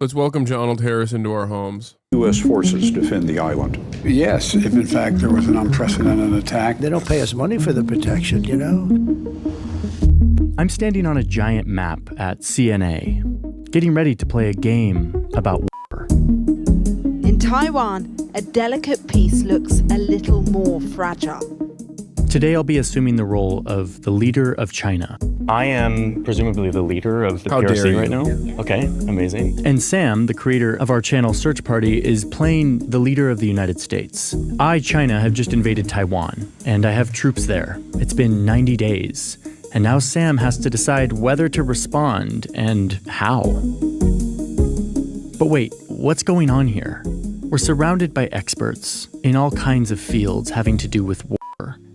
Let's welcome Donald Harris into our homes. U.S. forces defend the island. Yes, if in fact there was an unprecedented attack. They don't pay us money for the protection, you know? I'm standing on a giant map at CNA, getting ready to play a game about war. In Taiwan, a delicate piece looks a little more fragile. Today I'll be assuming the role of the leader of China. I am presumably the leader of the How dare PRC you. right now. Okay, amazing. And Sam, the creator of our channel Search Party, is playing the leader of the United States. I, China, have just invaded Taiwan, and I have troops there. It's been 90 days, and now Sam has to decide whether to respond and how. But wait, what's going on here? We're surrounded by experts in all kinds of fields having to do with war.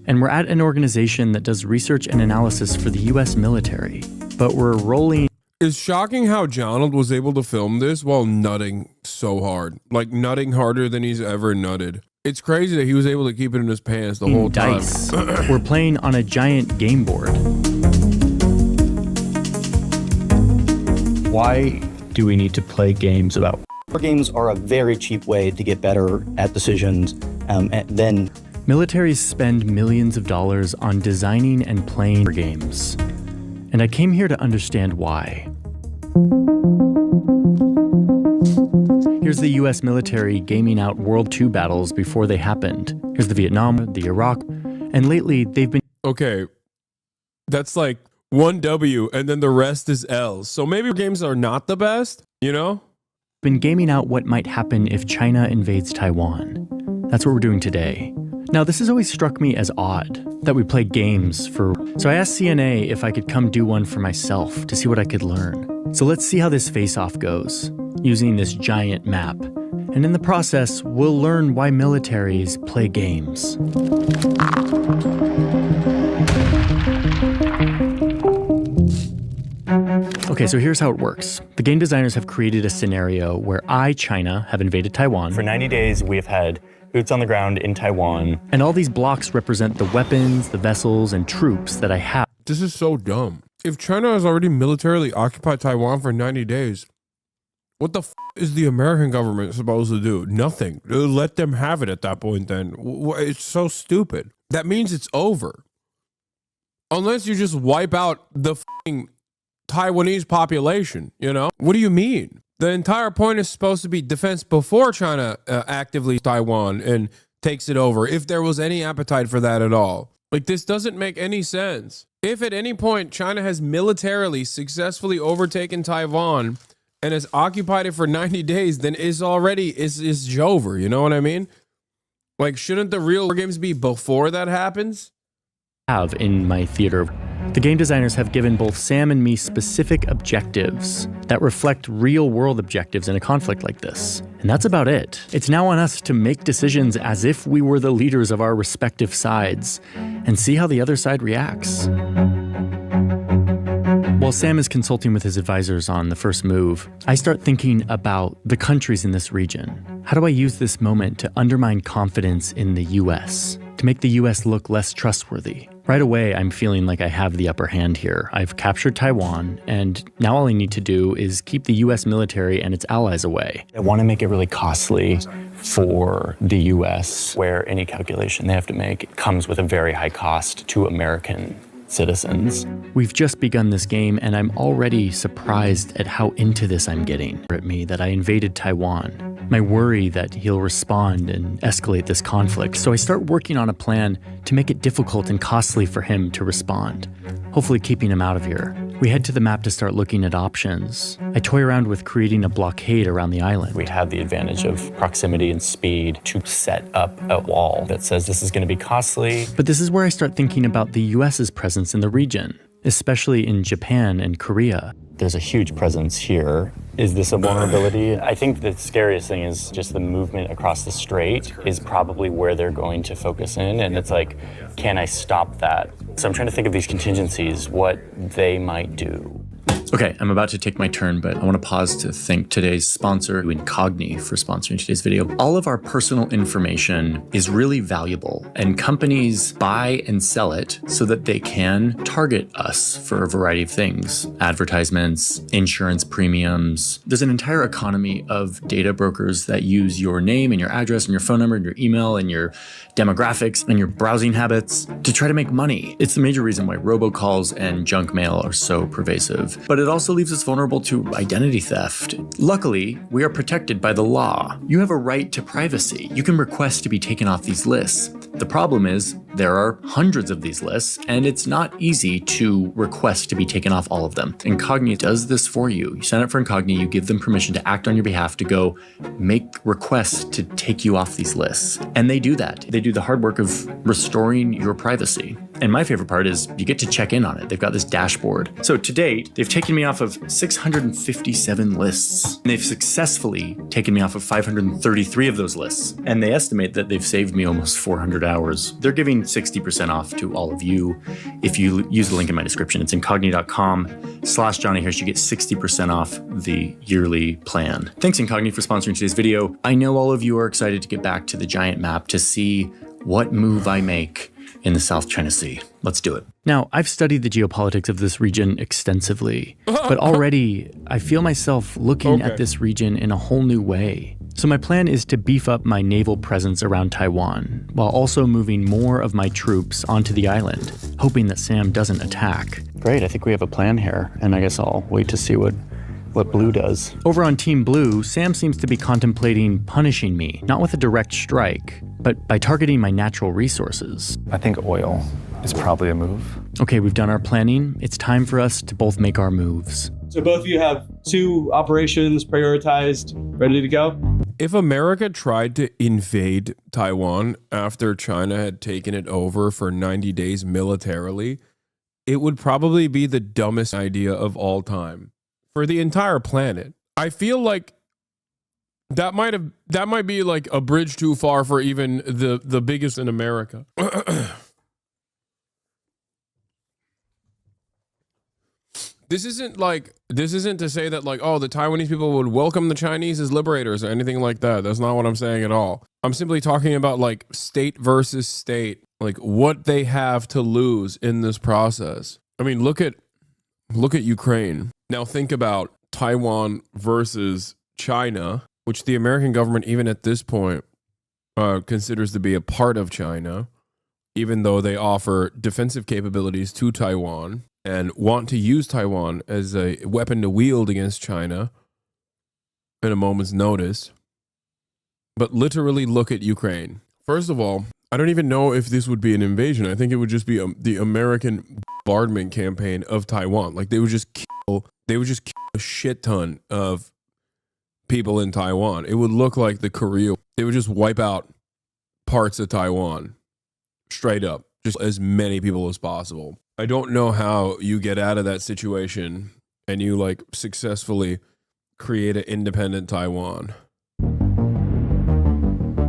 And we're at an organization that does research and analysis for the US military. But we're rolling. It's shocking how Donald was able to film this while nutting so hard. Like nutting harder than he's ever nutted. It's crazy that he was able to keep it in his pants the whole time. Dice. We're playing on a giant game board. Why do we need to play games about War games are a very cheap way to get better at decisions, and then Militaries spend millions of dollars on designing and playing games. And I came here to understand why. Here's the US military gaming out World II battles before they happened. Here's the Vietnam, the Iraq, and lately they've been Okay, that's like one W and then the rest is L's. So maybe games are not the best, you know? gaming out what might happen if China invades Taiwan. That's what we're doing today. Now, this has always struck me as odd that we play games for. So I asked CNA if I could come do one for myself to see what I could learn. So let's see how this face-off goes using this giant map. And in the process, we'll learn why militaries play games. Okay, so here's how it works. The game designers have created a scenario where I, China, have invaded Taiwan. For 90 days, we have had boots on the ground in Taiwan. And all these blocks represent the weapons, the vessels, and troops that I have. This is so dumb. If China has already militarily occupied Taiwan for 90 days, what the f is the American government supposed to do? Nothing. Let them have it at that point then. It's so stupid. That means it's over. Unless you just wipe out the f***ing Taiwanese population, you know? What do you mean? The entire point is supposed to be defense before China actively Taiwan and takes it over, if there was any appetite for that at all. Like, this doesn't make any sense. If at any point China has militarily successfully overtaken Taiwan and has occupied it for 90 days, then it's over, you know what I mean? Like, shouldn't the real war games be before that happens? Have in my theater. The game designers have given both Sam and me specific objectives that reflect real-world objectives in a conflict like this. And that's about it. It's now on us to make decisions as if we were the leaders of our respective sides and see how the other side reacts. While Sam is consulting with his advisors on the first move, I start thinking about the countries in this region. How do I use this moment to undermine confidence in the US? To make the US look less trustworthy? Right away, I'm feeling like I have the upper hand here. I've captured Taiwan, and now all I need to do is keep the US military and its allies away. I want to make it really costly for the US, where any calculation they have to make comes with a very high cost to American citizens. We've just begun this game, and I'm already surprised at how into this I'm getting. At me that I invaded Taiwan. My worry that he'll respond and escalate this conflict. So I start working on a plan to make it difficult and costly for him to respond, hopefully keeping him out of here. We head to the map to start looking at options. I toy around with creating a blockade around the island. We'd have the advantage of proximity and speed to set up a wall that says this is going to be costly. But this is where I start thinking about the US's presence in the region, especially in Japan and Korea. There's a huge presence here. Is this a vulnerability? I think the scariest thing is just the movement across the strait is probably where they're going to focus in. And it's like, can I stop that? So I'm trying to think of these contingencies, what they might do. Okay, I'm about to take my turn, but I want to pause to thank today's sponsor, Incogni, for sponsoring today's video. All of our personal information is really valuable, and companies buy and sell it so that they can target us for a variety of things. Advertisements, insurance premiums. There's an entire economy of data brokers that use your name and your address and your phone number and your email and your demographics and your browsing habits to try to make money. It's the major reason why robocalls and junk mail are so pervasive. But it also leaves us vulnerable to identity theft. Luckily, we are protected by the law. You have a right to privacy. You can request to be taken off these lists. The problem is there are hundreds of these lists, and it's not easy to request to be taken off all of them. Incogni does this for you. You sign up for Incogni, you give them permission to act on your behalf to go make requests to take you off these lists. And they do that. They do the hard work of restoring your privacy. And my favorite part is you get to check in on it. They've got this dashboard. So to date, they've taken me off of 657 lists. And they've successfully taken me off of 533 of those lists. And they estimate that they've saved me almost 400 hours. They're giving 60% off to all of you. If you use the link in my description, it's incogni.com/Johnny Hirsch. You get 60% off the yearly plan. Thanks Incogni for sponsoring today's video. I know all of you are excited to get back to the giant map to see what move I make in the South China Sea. Let's do it. Now, I've studied the geopolitics of this region extensively, but already I feel myself looking at this region in a whole new way. So my plan is to beef up my naval presence around Taiwan, while also moving more of my troops onto the island, hoping that Sam doesn't attack. Great, I think we have a plan here, and I guess I'll wait to see what Blue does. Over on Team Blue, Sam seems to be contemplating punishing me, not with a direct strike, but by targeting my natural resources. I think oil is probably a move. Okay, we've done our planning. It's time for us to both make our moves. So both of you have 2 operations prioritized, ready to go? If America tried to invade Taiwan after China had taken it over for 90 days militarily, it would probably be the dumbest idea of all time for the entire planet. I feel like that might be like a bridge too far for even the biggest in America. This isn't to say that like, oh, the Taiwanese people would welcome the Chinese as liberators or anything like that. That's not what I'm saying at all. I'm simply talking about like state versus state, like what they have to lose in this process. I mean, look at Ukraine. Now think about Taiwan versus China, which the American government, even at this point, considers to be a part of China, even though they offer defensive capabilities to Taiwan and want to use Taiwan as a weapon to wield against China at a moment's notice. But literally look at Ukraine. First of all, I don't even know if this would be an invasion. I think it would just be the American bombardment campaign of Taiwan. Like they would just kill a shit ton of people in Taiwan. It would look like the Korea. They would just wipe out parts of Taiwan straight up, just as many people as possible. I don't know how you get out of that situation and you like successfully create an independent Taiwan.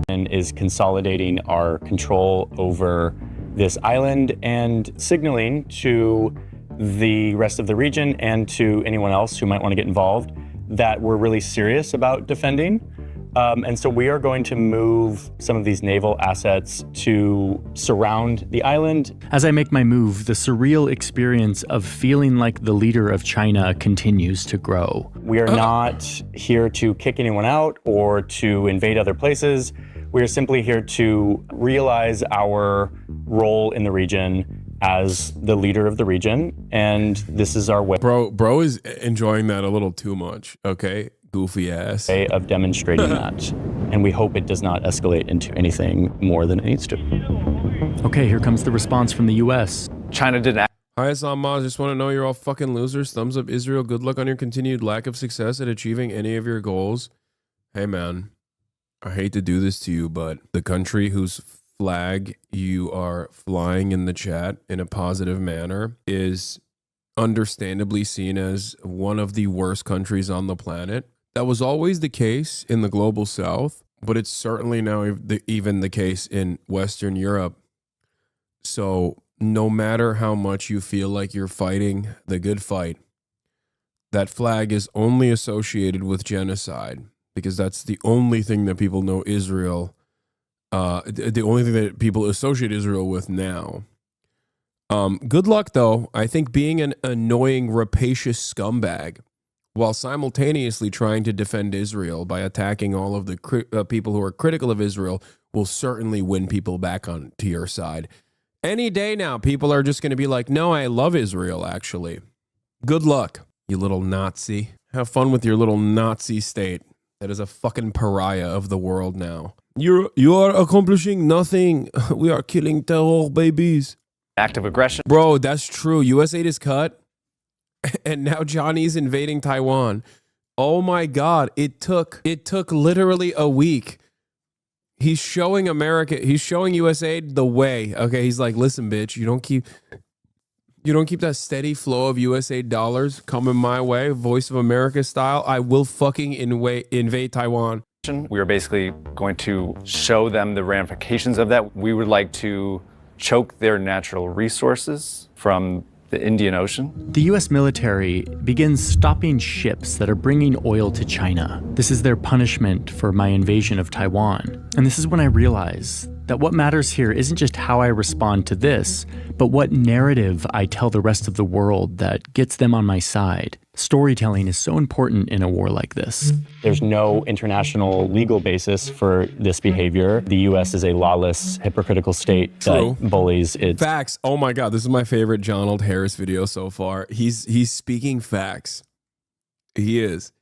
And is consolidating our control over this island and signaling to the rest of the region and to anyone else who might want to get involved that we're really serious about defending. And so we are going to move some of these naval assets to surround the island. As I make my move, the surreal experience of feeling like the leader of China continues to grow. We are not here to kick anyone out or to invade other places. We are simply here to realize our role in the region as the leader of the region, and this is our way. Bro is enjoying that a little too much, okay? Goofy ass. Way of demonstrating that, and we hope it does not escalate into anything more than it needs to. Okay, here comes the response from the U.S. China didn't act. Hi, Hasanabi. Just want to know you're all fucking losers. Thumbs up, Israel. Good luck on your continued lack of success at achieving any of your goals. Hey, man. I hate to do this to you, but the country whose flag you are flying in the chat in a positive manner is understandably seen as one of the worst countries on the planet. That was always the case in the global south, but it's certainly now even the case in Western Europe. So no matter how much you feel like you're fighting the good fight, that flag is only associated with genocide because that's the only thing that people know Israel, the only thing that people associate Israel with now. Good luck, though. I think being an annoying, rapacious scumbag while simultaneously trying to defend Israel by attacking all of the people who are critical of Israel will certainly win people back on to your side. Any day now, people are just going to be like, no, I love Israel, actually. Good luck, you little Nazi. Have fun with your little Nazi state that is a fucking pariah of the world now. You are accomplishing nothing. We are killing terror babies. Active aggression. Bro, that's true. US aid is cut. And now Johnny's invading Taiwan. Oh my God. It took literally a week. He's showing US aid the way. Okay, he's like, listen, bitch, you don't keep that steady flow of US aid dollars coming my way, Voice of America style. I will fucking invade Taiwan. We are basically going to show them the ramifications of that. We would like to choke their natural resources from the Indian Ocean. The US military begins stopping ships that are bringing oil to China. This is their punishment for my invasion of Taiwan. And this is when I realize that what matters here isn't just how I respond to this, but what narrative I tell the rest of the world that gets them on my side. Storytelling is so important in a war like this. There's no international legal basis for this behavior. The U.S. is a lawless, hypocritical state that bullies its... Facts. Oh my God, this is my favorite Donald Harris video so far. He's speaking facts. He is.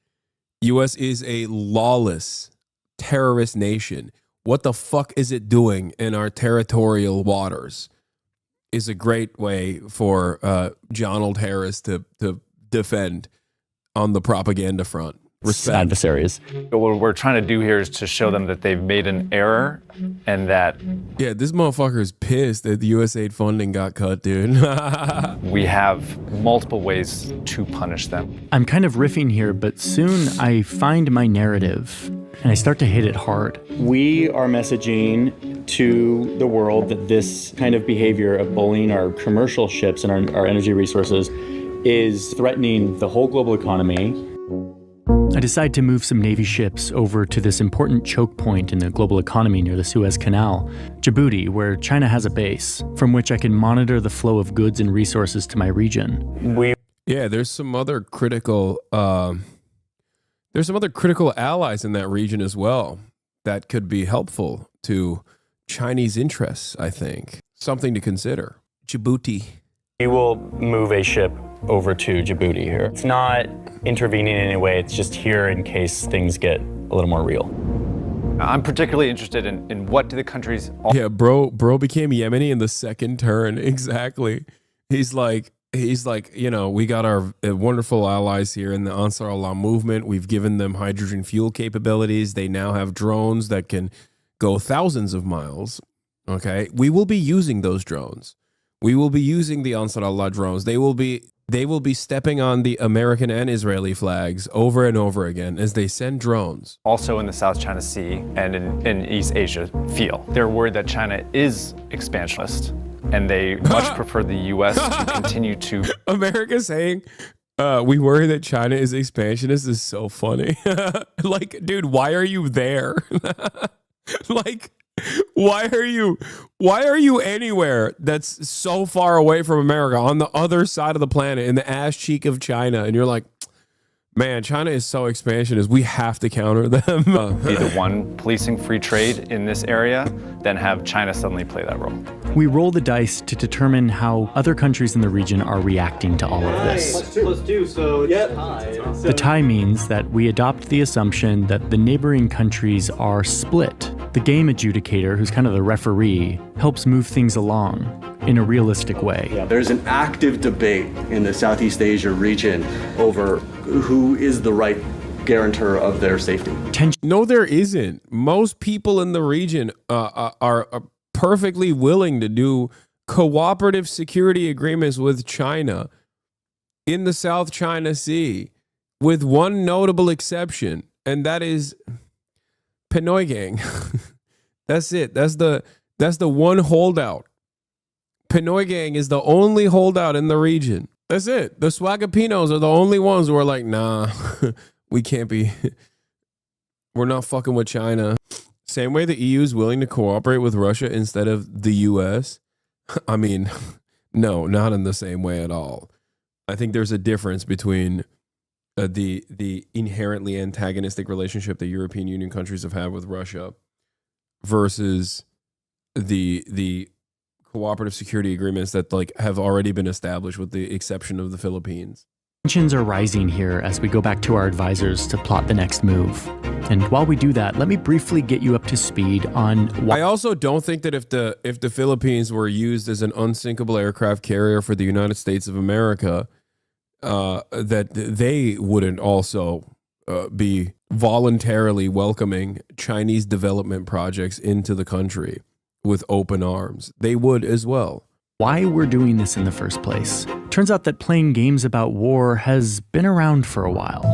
U.S. is a lawless, terrorist nation. What the fuck is it doing in our territorial waters? Is a great way for Donald Harris to defend on the propaganda front. Respect. Adversaries. What we're trying to do here is to show them that they've made an error and that... Yeah, this motherfucker is pissed that the USAID funding got cut, dude. We have multiple ways to punish them. I'm kind of riffing here, but soon I find my narrative and I start to hit it hard. We are messaging to the world that this kind of behavior of bullying our commercial ships and our energy resources is threatening the whole global economy. I decide to move some Navy ships over to this important choke point in the global economy near the Suez Canal, Djibouti, where China has a base, from which I can monitor the flow of goods and resources to my region. Yeah, there's some other critical allies in that region as well that could be helpful to Chinese interests, I think. Something to consider. Djibouti. We will move a ship over to Djibouti here. It's not intervening in any way, it's just here in case things get a little more real. I'm particularly interested in what do the countries... Yeah, bro became Yemeni in the second turn. Exactly. He's like, you know, we got our wonderful allies here in the Ansar Allah movement. We've given them hydrogen fuel capabilities. They now have drones that can go thousands of miles. Okay. We will be using those drones. We will be using the Ansar Allah drones. They will be stepping on the American and Israeli flags over and over again as they send drones. Also in the South China Sea and in East Asia feel. They're worried that China is expansionist and they much prefer the U.S. to continue to... America saying, we worry that China is expansionist is so funny. Like, dude, why are you there? Like... Why are you anywhere that's so far away from America on the other side of the planet in the ass cheek of China? And you're like, man, China is so expansionist. We have to counter them. Be the one policing free trade in this area, then have China suddenly play that role. We roll the dice to determine how other countries in the region are reacting to all of this. +2, so yeah. The tie means that we adopt the assumption that the neighboring countries are split. The game adjudicator, who's kind of the referee, helps move things along in a realistic way. There's an active debate in the Southeast Asia region over who is the right guarantor of their safety. No, there isn't. Most people in the region are perfectly willing to do cooperative security agreements with China in the South China Sea, with one notable exception, and that is Pinoy Gang. That's it. That's the one holdout. Pinoy Gang is the only holdout in the region. That's it. The Swagapinos are the only ones who are like, nah, we can't be. We're not fucking with China. Same way the EU is willing to cooperate with Russia instead of the US. I mean, no, not in the same way at all. I think there's a difference between the inherently antagonistic relationship the European Union countries have had with Russia versus the cooperative security agreements that like have already been established, with the exception of the Philippines. Tensions are rising here as we go back to our advisors to plot the next move. And while we do that, let me briefly get you up to speed on why. I also don't think that if the Philippines were used as an unsinkable aircraft carrier for the United States of America, that they wouldn't also be voluntarily welcoming Chinese development projects into the country with open arms. They would as well. Why we're doing this in the first place. Turns out that playing games about war has been around for a while.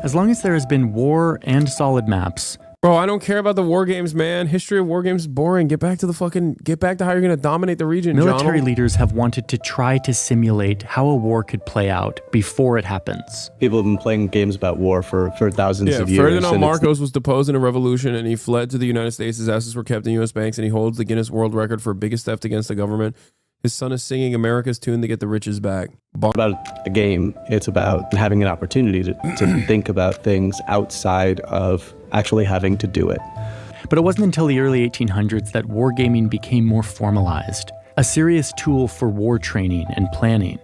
As long as there has been war and solid maps. Bro, I don't care about the war games, man. History of war games is boring. Get back to how you're going to dominate the region, Military John. leaders have wanted to try to simulate how a war could play out before it happens. People have been playing games about war for thousands of years. Ferdinand Marcos was deposed in a revolution, and he fled to the United States. His assets were kept in U.S. banks, and he holds the Guinness World Record for biggest theft against the government. His son is singing America's tune to get the riches back. About a game, it's about having an opportunity to think about things outside of actually having to do it. But it wasn't until the early 1800s that wargaming became more formalized, a serious tool for war training and planning.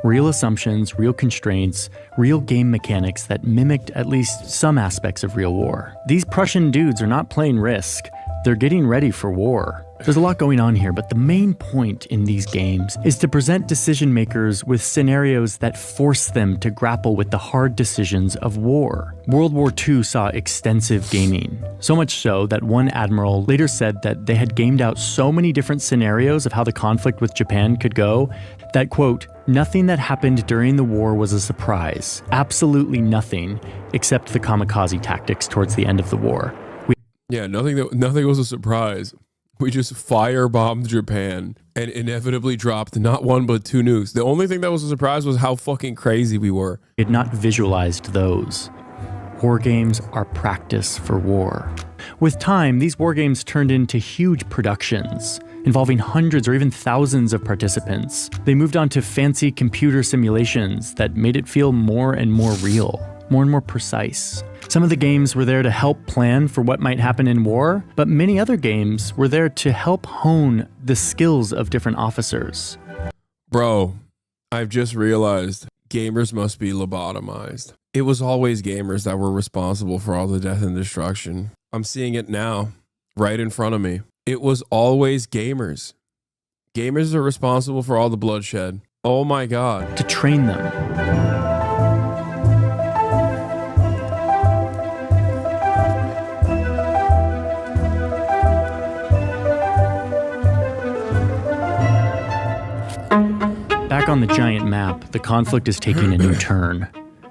Real assumptions, real constraints, real game mechanics that mimicked at least some aspects of real war. These Prussian dudes are not playing Risk. They're getting ready for war. There's a lot going on here, but the main point in these games is to present decision makers with scenarios that force them to grapple with the hard decisions of war. World War II saw extensive gaming, so much so that one admiral later said that they had gamed out so many different scenarios of how the conflict with Japan could go that, quote, nothing that happened during the war was a surprise. Absolutely nothing, except the kamikaze tactics towards the end of the war. Nothing was a surprise. We just firebombed Japan and inevitably dropped not one but two nukes. The only thing that was a surprise was how fucking crazy we were. We had not visualized those. War games are practice for war. With time, these war games turned into huge productions involving hundreds or even thousands of participants. They moved on to fancy computer simulations that made it feel more and more real, more and more precise. Some of the games were there to help plan for what might happen in war, but many other games were there to help hone the skills of different officers. Bro, I've just realized gamers must be lobotomized. It was always gamers that were responsible for all the death and destruction. I'm seeing it now, right in front of me. It was always gamers. Gamers are responsible for all the bloodshed. Oh my God. To train them. Back on the giant map, the conflict is taking a new turn.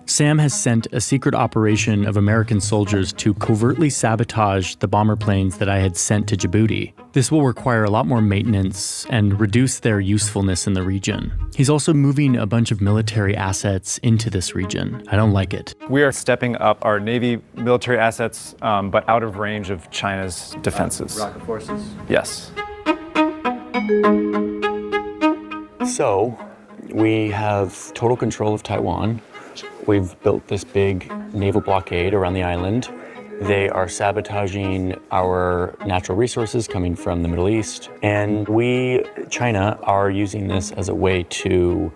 Sam has sent a secret operation of American soldiers to covertly sabotage the bomber planes that I had sent to Djibouti. This will require a lot more maintenance and reduce their usefulness in the region. He's also moving a bunch of military assets into this region. I don't like it. We are stepping up our Navy military assets, but out of range of China's defenses. Rocket forces? Yes. So, we have total control of Taiwan. We've built this big naval blockade around the island. They are sabotaging our natural resources coming from the Middle East. And we, China, are using this as a way to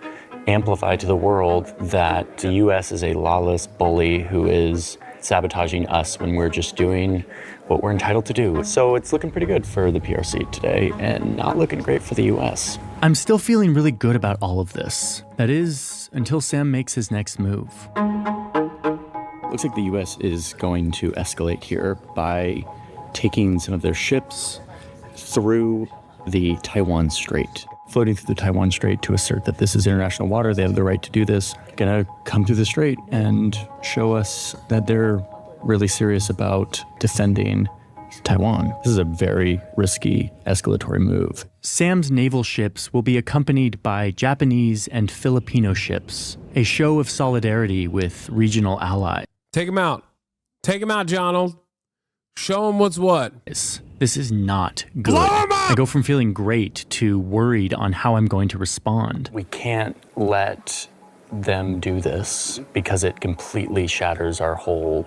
amplify to the world that the US is a lawless bully who is sabotaging us when we're just doing what we're entitled to do. So it's looking pretty good for the PRC today and not looking great for the US. I'm still feeling really good about all of this. That is, until Sam makes his next move. Looks like the US is going to escalate here by taking some of their ships through the Taiwan Strait. Floating through the Taiwan Strait to assert that this is international water, they have the right to do this. Gonna come through the strait and show us that they're really serious about defending Taiwan. This is a very risky escalatory move. Sam's naval ships will be accompanied by Japanese and Filipino ships, a show of solidarity with regional allies. Take him out. Take him out, Jonald. Show him what's what. This is not good. I go from feeling great to worried on how I'm going to respond. We can't let them do this because it completely shatters our whole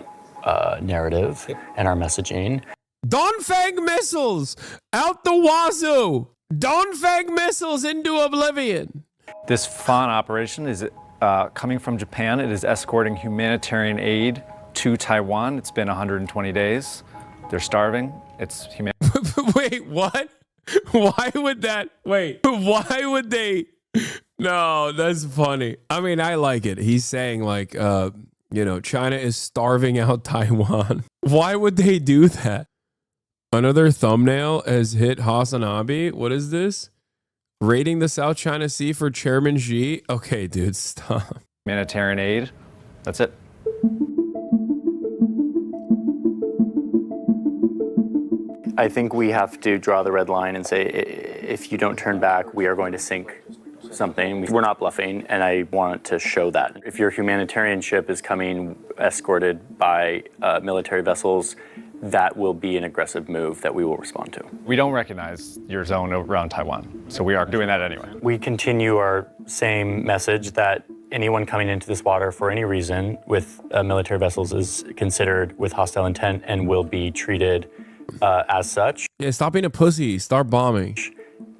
narrative and our messaging. Dongfeng missiles out the wazoo. Dongfeng missiles into oblivion. This Fawn operation is coming from Japan. It is escorting humanitarian aid to Taiwan. It's been 120 days. They're starving. It's Wait, what? Why would that? Wait, why would they? No, that's funny. I mean, I like it. He's saying like, China is starving out Taiwan. Why would they do that? Another thumbnail has hit Hasanabi. What is this? Raiding the South China Sea for Chairman Xi? Okay, dude, stop. humanitarian aid. That's it. I think we have to draw the red line and say, if you don't turn back, we are going to sink something. We're not bluffing, and I want to show that. If your humanitarian ship is coming escorted by military vessels, that will be an aggressive move that we will respond to. We don't recognize your zone around Taiwan, so we are doing that anyway. We continue our same message that anyone coming into this water for any reason with military vessels is considered with hostile intent and will be treated as such. Yeah, stop being a pussy. Start bombing.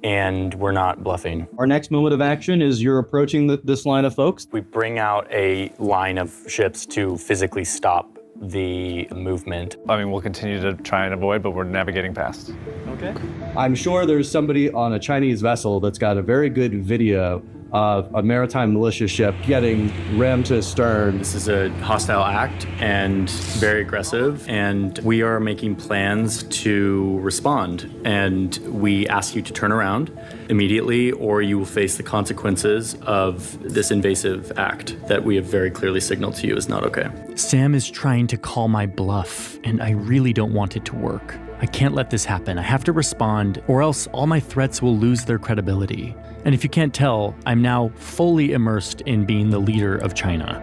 And we're not bluffing. Our next moment of action is you're approaching this line of folks. We bring out a line of ships to physically stop the movement. I mean, we'll continue to try and avoid, but we're navigating past. Okay. I'm sure there's somebody on a Chinese vessel that's got a very good video of a maritime militia ship getting rammed to stern. This is a hostile act and very aggressive, and we are making plans to respond. And we ask you to turn around immediately, or you will face the consequences of this invasive act that we have very clearly signaled to you is not okay. Sam is trying to call my bluff, and I really don't want it to work. I can't let this happen. I have to respond, or else all my threats will lose their credibility. And if you can't tell, I'm now fully immersed in being the leader of China.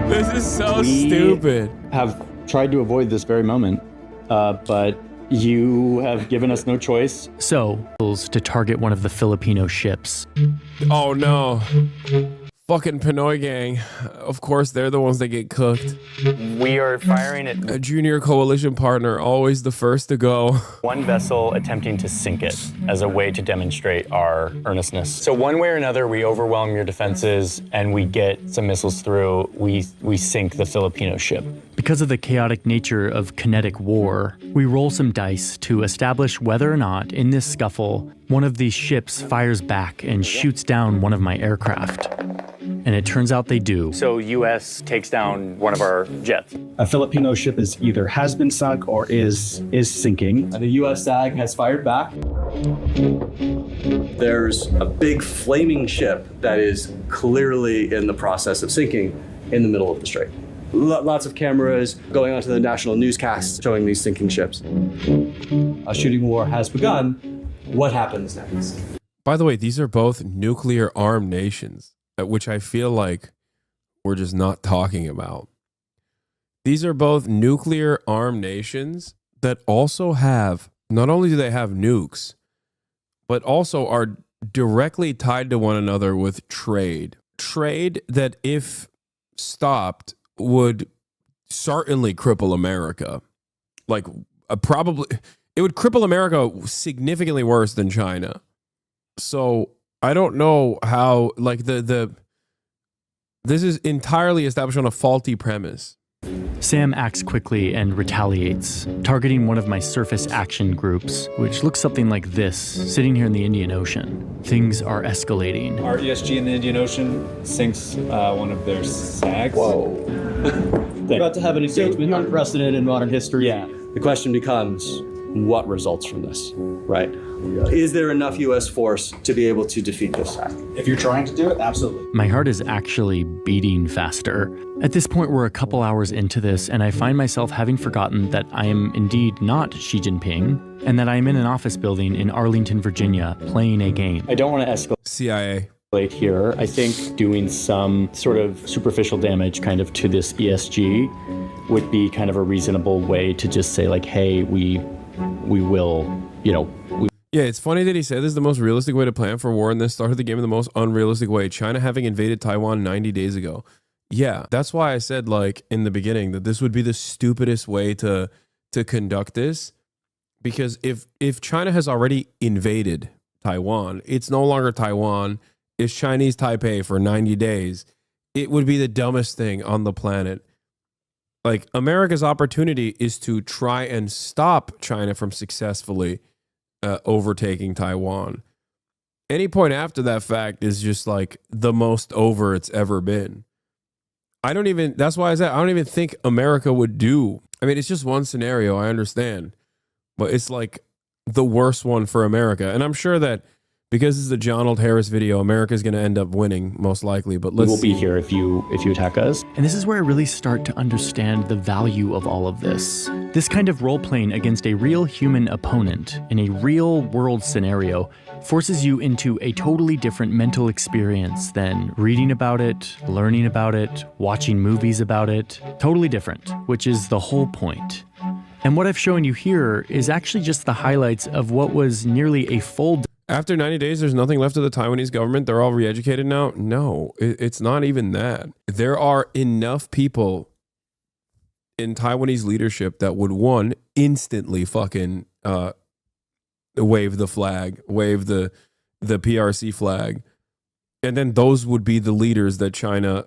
This is so stupid. Have tried to avoid this very moment, but you have given us no choice. So, to target one of the Filipino ships. Oh no. Fucking Pinoy gang. Of course, they're the ones that get cooked. We are firing at A junior coalition partner, always the first to go. one vessel attempting to sink it as a way to demonstrate our earnestness. So one way or another, we overwhelm your defenses and we get some missiles through. We sink the Filipino ship. Because of the chaotic nature of kinetic war, we roll some dice to establish whether or not, in this scuffle, one of these ships fires back and shoots down one of my aircraft. And it turns out they do. So U.S. takes down one of our jets. A Filipino ship has been sunk or is sinking. And the U.S. SAG has fired back. There's a big flaming ship that is clearly in the process of sinking in the middle of the strait. Lots of cameras going onto the national newscasts showing these sinking ships. A shooting war has begun. What happens next? By the way, these are both nuclear armed nations, which I feel like we're just not talking about. These are both nuclear armed nations that also have, not only do they have nukes, but also are directly tied to one another with trade. Trade that, if stopped, would certainly cripple America. Like, probably, it would cripple America significantly worse than China. So I don't know how, like, this is entirely established on a faulty premise. Sam acts quickly and retaliates, targeting one of my surface action groups, which looks something like this, sitting here in the Indian Ocean. Things are escalating. Our ESG in the Indian Ocean sinks one of their SAGs. Whoa. We're about to have an engagement unprecedented in modern history. The question becomes, what results from this, right? Is there enough U.S. force to be able to defeat this attack? If you're trying to do it, absolutely. My heart is actually beating faster. At this point, we're a couple hours into this, and I find myself having forgotten that I am indeed not Xi Jinping, and that I am in an office building in Arlington, Virginia, playing a game. I don't want to escalate CIA. here. I think doing some sort of superficial damage kind of to this ESG would be kind of a reasonable way to just say like, hey, we will, Yeah, it's funny that he said this is the most realistic way to plan for war and then started the game in the most unrealistic way. China having invaded Taiwan 90 days ago. Yeah, that's why I said like in the beginning that this would be the stupidest way to conduct this. Because if China has already invaded Taiwan, it's no longer Taiwan, it's Chinese Taipei for 90 days. It would be the dumbest thing on the planet. Like, America's opportunity is to try and stop China from successfully overtaking Taiwan. Any point after that fact is just like the most over it's ever been. That's why I said I don't even think America would do. I mean, it's just one scenario, I understand. But it's like the worst one for America. And I'm sure that because this is a John Old Harris video, America's going to end up winning most likely. But we will be here if you attack us. And this is where I really start to understand the value of all of this. This kind of role-playing against a real human opponent in a real-world scenario forces you into a totally different mental experience than reading about it, learning about it, watching movies about it. Totally different, which is the whole point. And what I've shown you here is actually just the highlights of what was nearly a full... After 90 days, there's nothing left of the Taiwanese government. They're all re-educated now. No, it's not even that. There are enough people in Taiwanese leadership that would, one, instantly fucking wave the flag, wave the PRC flag. And then those would be the leaders that China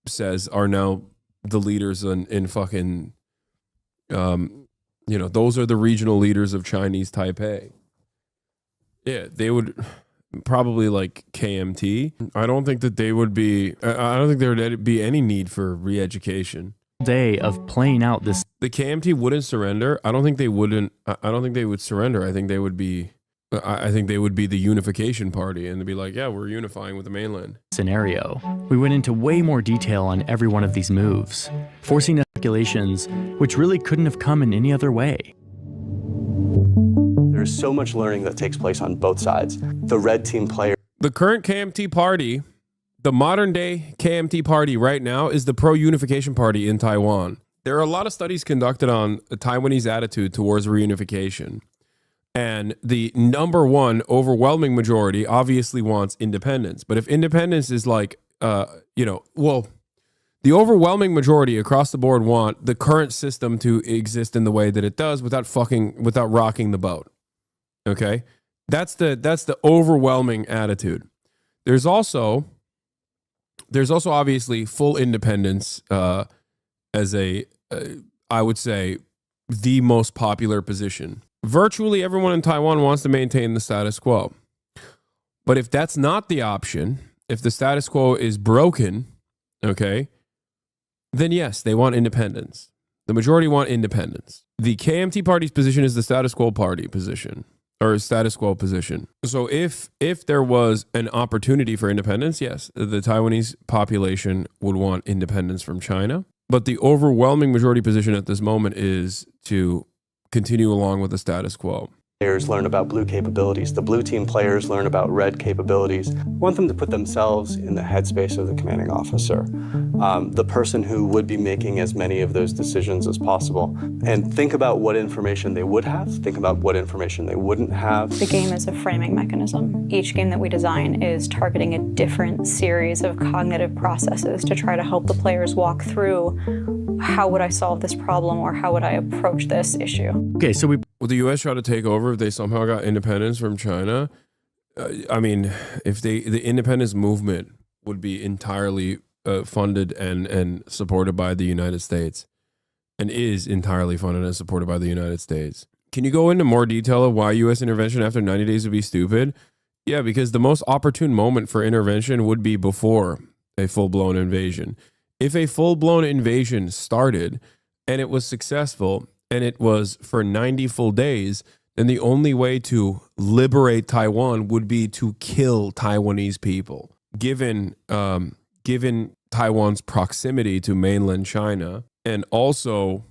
says are now the leaders in fucking... those are the regional leaders of Chinese Taipei. Yeah, they would probably like KMT. I don't think that they would be, I don't think there would be any need for re-education. Day of playing out this. The KMT wouldn't surrender. I don't think they would surrender. I think they would be the unification party and they'd be like, yeah, we're unifying with the mainland. Scenario. We went into way more detail on every one of these moves, forcing calculations which really couldn't have come in any other way. There's so much learning that takes place on both sides. The red team player. The current KMT party, the modern day KMT party right now is the pro-unification party in Taiwan. There are a lot of studies conducted on the Taiwanese attitude towards reunification. And the number one overwhelming majority obviously wants independence. But if independence is like, the overwhelming majority across the board want the current system to exist in the way that it does without rocking the boat. Okay? That's the overwhelming attitude. There's also obviously full independence as I would say, the most popular position. Virtually everyone in Taiwan wants to maintain the status quo. But if that's not the option, if the status quo is broken, okay, then yes, they want independence. The majority want independence. The KMT party's position is the status quo party position, or status quo position. So if there was an opportunity for independence, yes, the Taiwanese population would want independence from China. But the overwhelming majority position at this moment is to continue along with the status quo. Players learn about blue capabilities. The blue team players learn about red capabilities. We want them to put themselves in the headspace of the commanding officer, the person who would be making as many of those decisions as possible, and think about what information they would have, think about what information they wouldn't have. The game is a framing mechanism. Each game that we design is targeting a different series of cognitive processes to try to help the players walk through how would I solve this problem or how would I approach this issue. Okay, so Would the U.S. try to take over if they somehow got independence from China? I mean, if the independence movement would be entirely funded and supported by the United States, and is entirely funded and supported by the United States. Can you go into more detail of why U.S. intervention after 90 days would be stupid? Yeah, because the most opportune moment for intervention would be before a full-blown invasion. If a full-blown invasion started and it was successful, and it was for 90 full days, then the only way to liberate Taiwan would be to kill Taiwanese people. Given Taiwan's proximity to mainland China, and also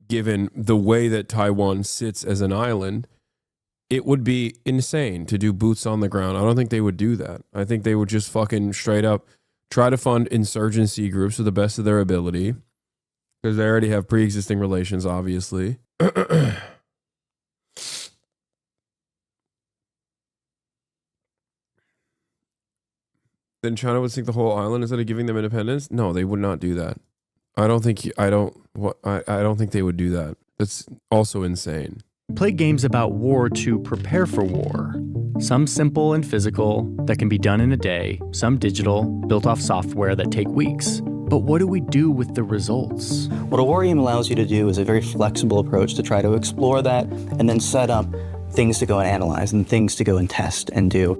given the way that Taiwan sits as an island, it would be insane to do boots on the ground. I don't think they would do that. I think they would just fucking straight up try to fund insurgency groups to the best of their ability, because they already have pre-existing relations, obviously. Then China would sink the whole island instead of giving them independence? No, they would not do that. I don't think they would do that. That's also insane. Play games about war to prepare for war. Some simple and physical that can be done in a day, some digital, built off software that take weeks. But what do we do with the results? What a war game allows you to do is a very flexible approach to try to explore that and then set up things to go and analyze and things to go and test and do.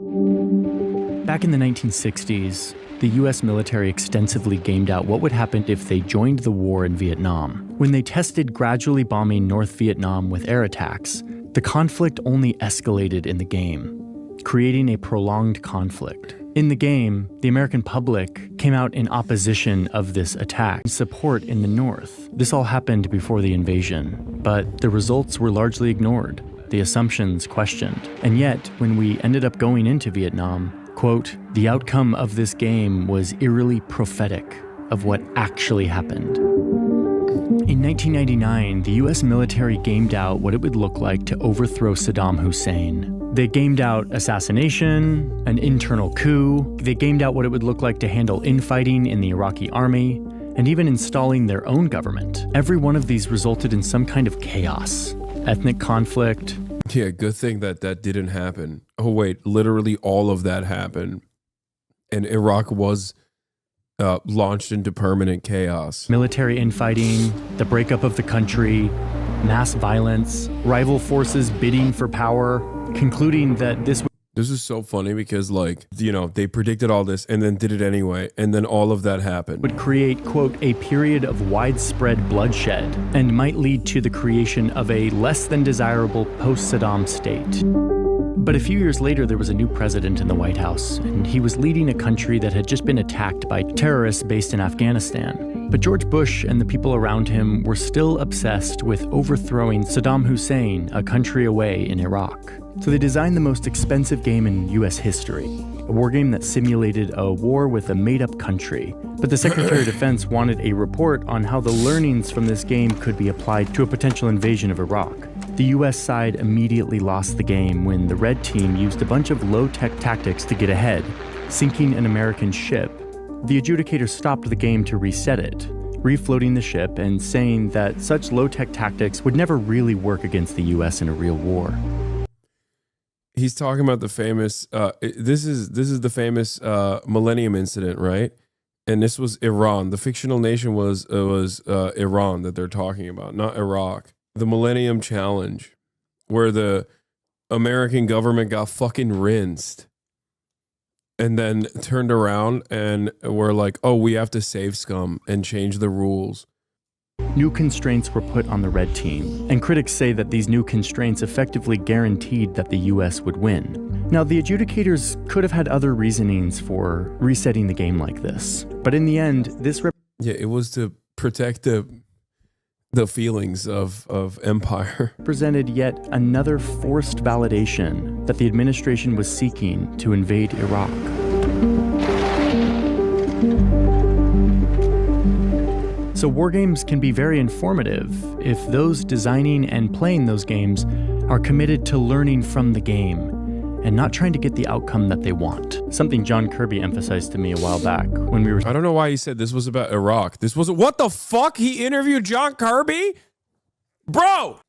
Back in the 1960s, the US military extensively gamed out what would happen if they joined the war in Vietnam. When they tested gradually bombing North Vietnam with air attacks, the conflict only escalated in the game, creating a prolonged conflict. In the game, the American public came out in opposition of this attack, support in the North. This all happened before the invasion, but the results were largely ignored, the assumptions questioned. And yet, when we ended up going into Vietnam, quote, the outcome of this game was eerily prophetic of what actually happened. In 1999, the US military gamed out what it would look like to overthrow Saddam Hussein. They gamed out assassination, an internal coup. They gamed out what it would look like to handle infighting in the Iraqi army, and even installing their own government. Every one of these resulted in some kind of chaos, ethnic conflict. Yeah, good thing that didn't happen. Oh wait, literally all of that happened, and Iraq was launched into permanent chaos. Military infighting, the breakup of the country, mass violence, rival forces bidding for power, concluding that this is so funny because, like, you know, they predicted all this and then did it anyway, and then all of that happened. Would create, quote, a period of widespread bloodshed and might lead to the creation of a less than desirable post-Saddam state. But a few years later, there was a new president in the White House, and he was leading a country that had just been attacked by terrorists based in Afghanistan. But George Bush and the people around him were still obsessed with overthrowing Saddam Hussein, a country away in Iraq. So they designed the most expensive game in US history, a war game that simulated a war with a made-up country. But the Secretary of Defense wanted a report on how the learnings from this game could be applied to a potential invasion of Iraq. The US side immediately lost the game when the red team used a bunch of low-tech tactics to get ahead, sinking an American ship. The adjudicator stopped the game to reset it, refloating the ship and saying that such low-tech tactics would never really work against the US in a real war. He's talking about the famous, this is the famous Millennium Incident, right? And this was Iran. The fictional nation was Iran that they're talking about, not Iraq. The Millennium Challenge, where the American government got fucking rinsed and then turned around and were like, oh, we have to save scum and change the rules. New constraints were put on the red team, and critics say that these new constraints effectively guaranteed that the US would win. Now, the adjudicators could have had other reasonings for resetting the game like this, but in the end, it was to protect the feelings of empire. Presented yet another forced validation that the administration was seeking to invade Iraq. So war games can be very informative if those designing and playing those games are committed to learning from the game and not trying to get the outcome that they want. Something John Kirby emphasized to me a while back when we were... I don't know why he said this was about Iraq. This wasn't... What the fuck? He interviewed John Kirby? Bro!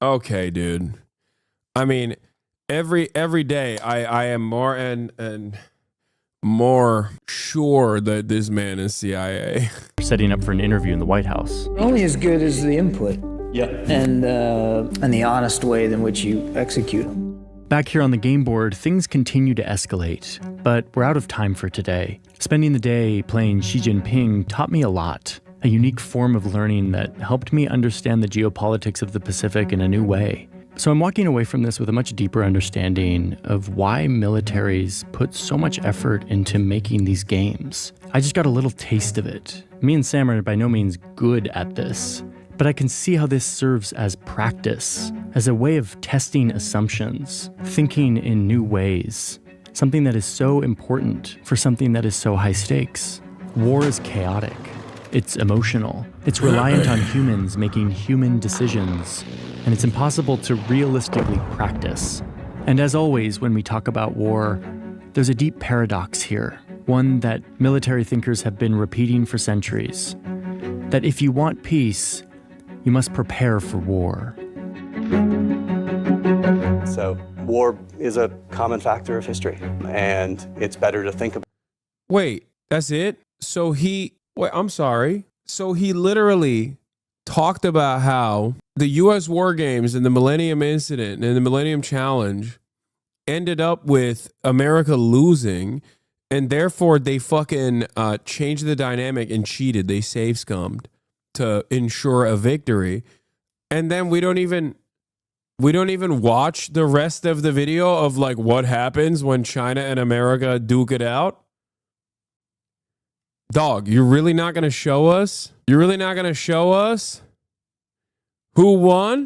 Okay, dude. I mean, every day I am more and more sure that this man is CIA. Setting up for an interview in the White House. Only as good as the input. Yeah. And the honest way in which you execute them. Back here on the game board, things continue to escalate, but we're out of time for today. Spending the day playing Xi Jinping taught me a lot, a unique form of learning that helped me understand the geopolitics of the Pacific in a new way. So I'm walking away from this with a much deeper understanding of why militaries put so much effort into making these games. I just got a little taste of it. Me and Sam are by no means good at this, but I can see how this serves as practice, as a way of testing assumptions, thinking in new ways, something that is so important for something that is so high stakes. War is chaotic. It's emotional. It's reliant on humans making human decisions, and it's impossible to realistically practice. And as always, when we talk about war, there's a deep paradox here, one that military thinkers have been repeating for centuries, that if you want peace, you must prepare for war. So war is a common factor of history, and it's better to think about. Wait, that's it? Wait, I'm sorry. So he literally talked about how the U.S. war games and the Millennium Incident and the Millennium Challenge ended up with America losing, and therefore they fucking changed the dynamic and cheated. They save scummed to ensure a victory. And then we don't even watch the rest of the video of like what happens when China and America duke it out. Dog, you're really not going to show us? You're really not going to show us who won?